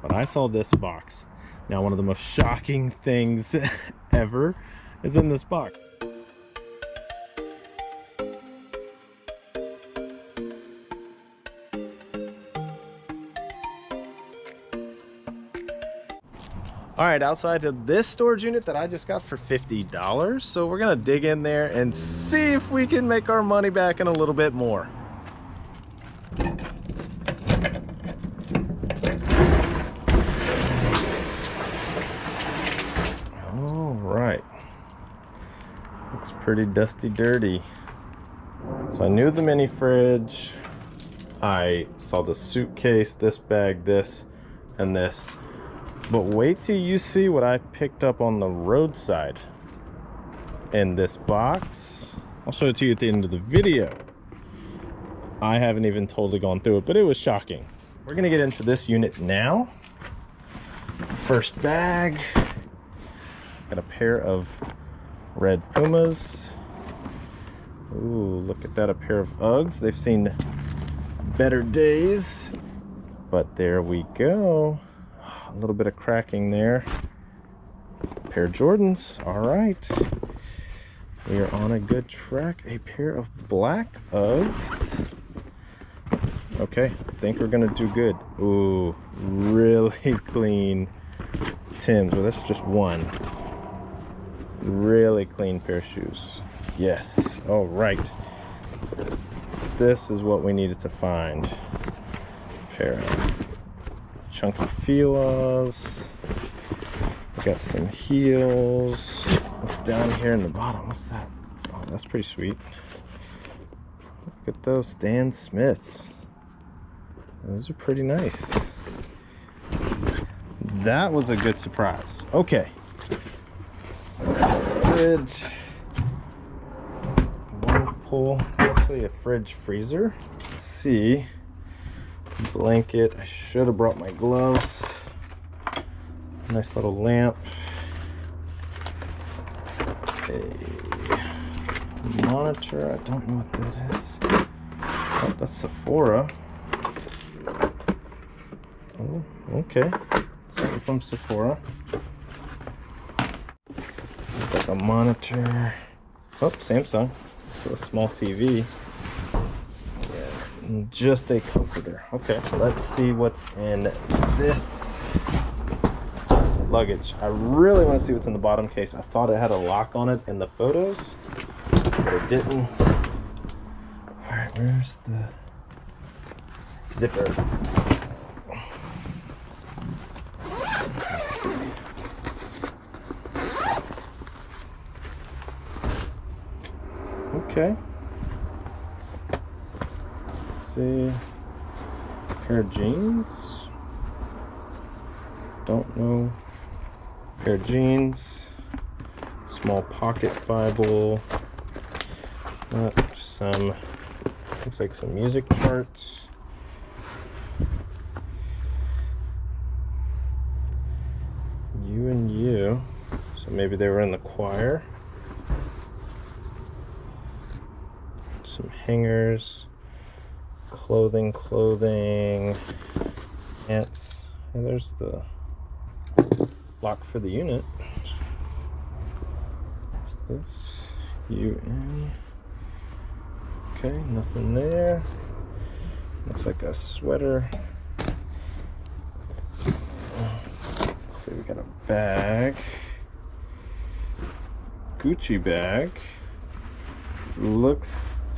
but I saw this box. Now, one of the most shocking things ever is in this box. All right, outside of this storage unit that I just got for $50, so we're gonna dig in there and see if we can make our money back and a little bit more. All right, looks pretty dusty, dirty. So I knew the mini fridge. I saw the suitcase, this bag, this, and this. But wait till you see what I picked up on the roadside in this box. I'll show it to you at the end of the video. I haven't even totally gone through it, but it was shocking. We're gonna get into this unit now. First bag, got a pair of red Pumas. Ooh, look at that, a pair of Uggs. They've seen better days, but there we go. A little bit of cracking there. Pair of Jordans. All right, we are on a good track. A pair of black Uggs. Okay, I think we're gonna do good. Ooh, really clean Timbs. Well, that's just one. Really clean pair of shoes. Yes. All right, this is what we needed to find. Pair of chunky Fila's. We got some heels. What's down here in the bottom? What's that? Oh, that's pretty sweet. Look at those Stan Smiths. Those are pretty nice. That was a good surprise. Okay. Fridge. One pull. Actually, a fridge freezer. Let's see. Blanket. I should have brought my gloves. Nice little lamp. A monitor. I don't know what that is. Oh, that's Sephora. Oh, okay. Something from Sephora. It's like a monitor. Oh, Samsung. So a small TV. Just a comforter. Okay, let's see what's in this luggage. I really want to see what's in the bottom case. I thought it had a lock on it in the photos, but it didn't. All right, where's the zipper? Okay. See, pair of jeans. Don't know. Pair of jeans. Small pocket Bible. Some, looks like some music charts. You and you. So maybe they were in the choir. Some hangers. Clothing, pants, and there's the lock for the unit. What's this? UN. Okay, nothing there. Looks like a sweater. Let's see, we got a bag. Gucci bag. Looks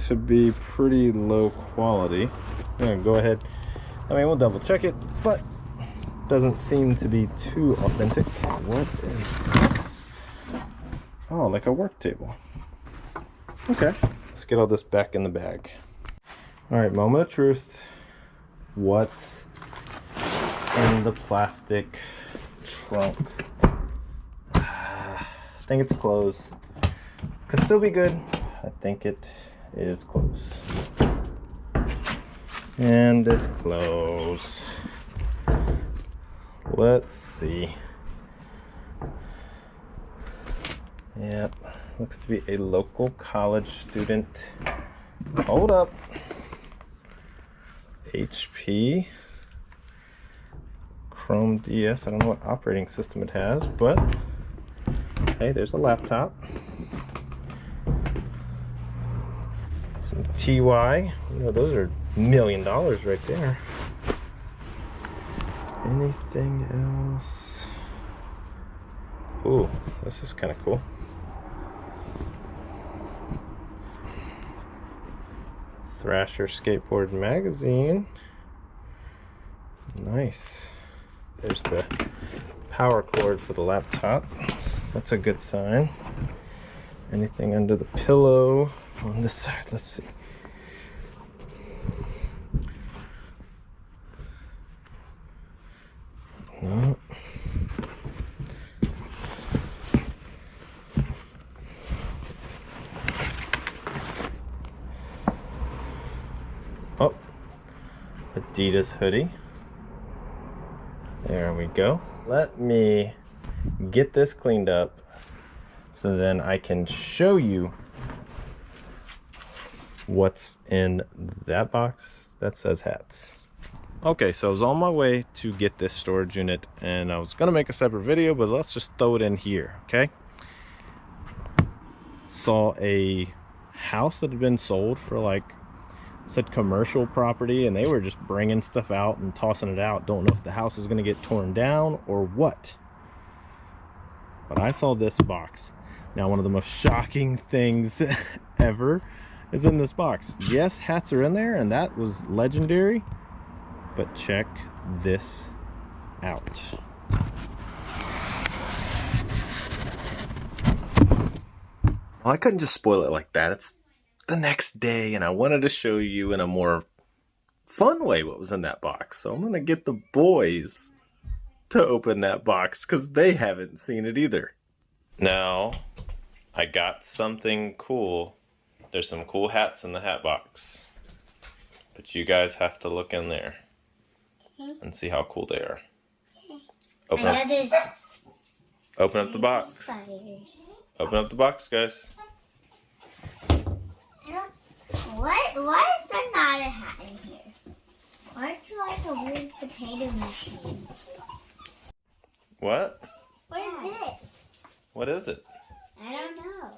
to be pretty low quality. I'm gonna go ahead, I mean, we'll double check it, but doesn't seem to be too authentic. What is this? Oh, like a work table. Okay, let's get all this back in the bag. All right, moment of truth. What's in the plastic trunk? I think it's closed. Could still be good. I think it is closed. And it's closed. Let's see. Yep, looks to be a local college student. Hold up. HP Chrome DS. I don't know what operating system it has, but hey, there's a laptop. Some TY. You know, those are $1 million right there. Anything else? Ooh, this is kind of cool. Thrasher Skateboard Magazine. Nice. There's the power cord for the laptop. So that's a good sign. Anything under the pillow on this side? Let's see. No. Oh, Adidas hoodie. There we go. Let me get this cleaned up so then I can show you what's in that box that says hats. Okay, so I was on my way to get this storage unit and I was gonna make a separate video, but let's just throw it in here, okay? Saw a house that had been sold for like, said commercial property, and they were just bringing stuff out and tossing it out. Don't know if the house is gonna get torn down or what. But I saw this box. Now, one of the most shocking things ever is in this box. Yes, hats are in there, and that was legendary. But check this out. Well, I couldn't just spoil it like that. It's the next day, and I wanted to show you in a more fun way what was in that box. So I'm going to get the boys to open that box because they haven't seen it either. Now, I got something cool. There's some cool hats in the hat box. But you guys have to look in there and see how cool they are. Open up the box. Open up the box, guys. Why is there not a hat in here? Why is there like a weird potato machine? What? What is this? What is it? I don't know.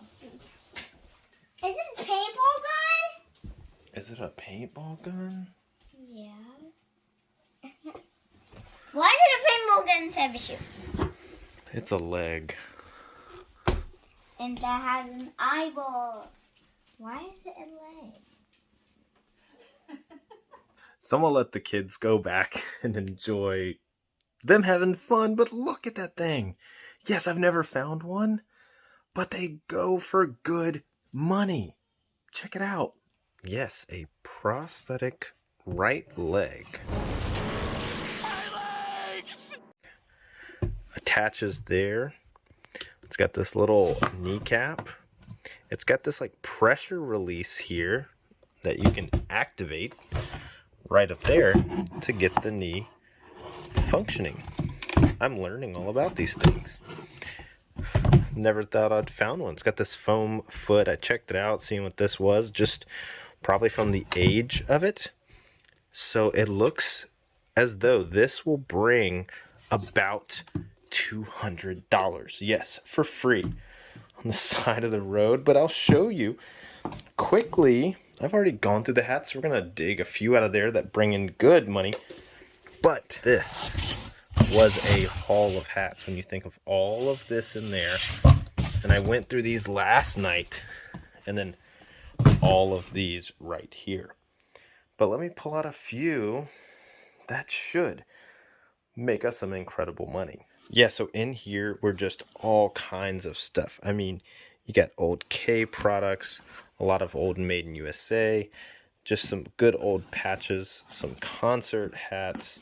Is it a paintball gun? Is it a paintball gun? Yeah. Why is it a paintball gun instead of a shoe? It's a leg. And that has an eyeball. Why is it a leg? Someone let the kids go back and enjoy them having fun, but look at that thing. Yes, I've never found one, but they go for good money. Check it out. Yes, a prosthetic right leg. My legs! Attaches there. It's got this little kneecap. It's got this like pressure release here that you can activate right up there to get the knee functioning. I'm learning all about these things. Never thought I'd found one. It's got this foam foot. I checked it out, seeing what this was, just probably from the age of it. So it looks as though this will bring about $200. Yes, for free on the side of the road. But I'll show you quickly. I've already gone through the hats. We're going to dig a few out of there that bring in good money. But this was a haul of hats when you think of all of this in there. And I went through these last night and then all of these right here. But let me pull out a few that should make us some incredible money. Yeah, so in here were just all kinds of stuff. I mean, you got old K products, a lot of old Made in USA, just some good old patches, some concert hats,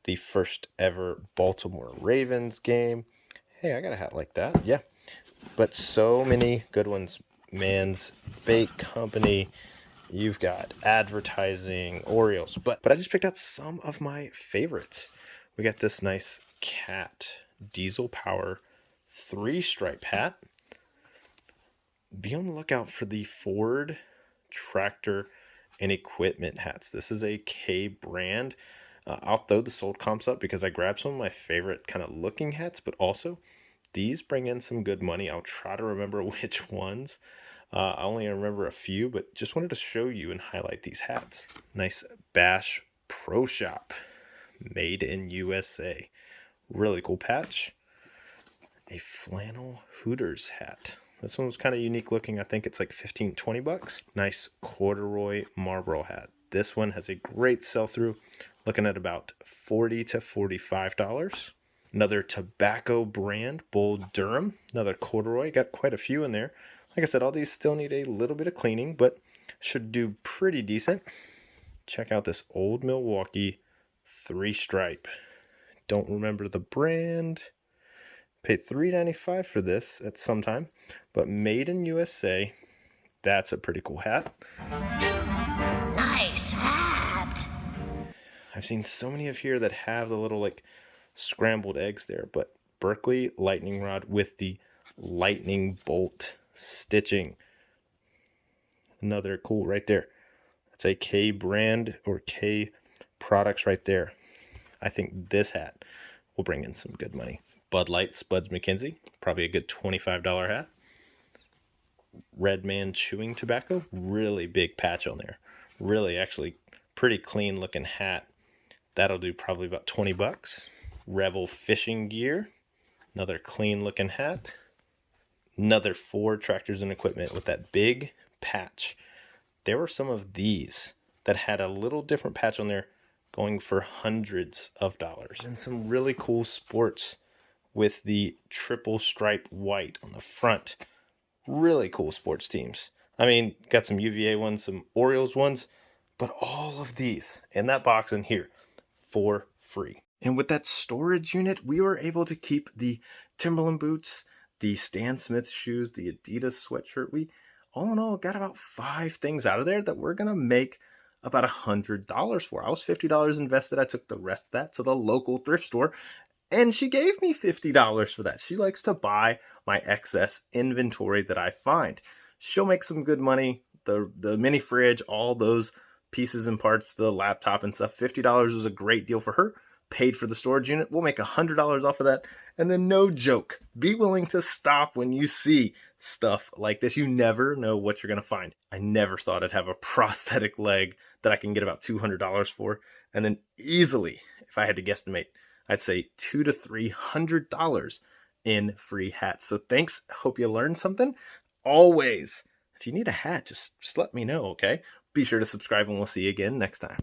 the first ever Baltimore Ravens game. Hey, I got a hat like that, yeah. But so many good ones. Man's Bake Company, you've got advertising, Orioles. But I just picked out some of my favorites. We got this nice cat diesel power 3-stripe hat. Be on the lookout for the Ford tractor and equipment hats. This is a K brand. I'll throw the sold comps up because I grabbed some of my favorite kind of looking hats, but also these bring in some good money. I'll try to remember which ones. I only remember a few, but just wanted to show you and highlight these hats. Nice Bash Pro Shop, made in USA. Really cool patch. A flannel Hooters hat. This one was kind of unique looking. I think it's like 15, 20 bucks. Nice corduroy Marlboro hat. This one has a great sell-through, looking at about $40 to $45. Another tobacco brand, Bull Durham. Another corduroy. Got quite a few in there. Like I said, all these still need a little bit of cleaning, but should do pretty decent. Check out this old Milwaukee 3-stripe. Don't remember the brand. Paid $3.95 for this at some time, but made in USA. That's a pretty cool hat. Nice hat. I've seen so many of here that have the little like scrambled eggs there, but Berkeley lightning rod with the lightning bolt stitching. Another cool right there. That's a K brand or K products right there. I think this hat will bring in some good money. Bud Light Spuds McKenzie, probably a good $25 hat. Red Man chewing tobacco, really big patch on there. Really, actually, pretty clean looking hat. That'll do probably about 20 bucks. Rebel fishing gear, another clean looking hat. Another Ford tractors and equipment with that big patch. There were some of these that had a little different patch on there, going for hundreds of dollars. And some really cool sports with the triple stripe white on the front. Really cool sports teams. I mean, got some UVA ones, some Orioles ones, but all of these in that box in here for free. And with that storage unit, we were able to keep the Timberland boots, the Stan Smith shoes, the Adidas sweatshirt. We all in all got about 5 things out of there that we're gonna make about $100 for. I was $50 invested. I took the rest of that to the local thrift store, and she gave me $50 for that. She likes to buy my excess inventory that I find. She'll make some good money. The mini fridge, all those pieces and parts, the laptop and stuff. $50 was a great deal for her. Paid for the storage unit. We'll make $100 off of that. And then, no joke, be willing to stop when you see stuff like this. You never know what you're going to find. I never thought I'd have a prosthetic leg that I can get about $200 for. And then easily, if I had to guesstimate, I'd say $200 to $300 in free hats. So thanks. Hope you learned something. Always, if you need a hat, just let me know, okay? Be sure to subscribe and we'll see you again next time.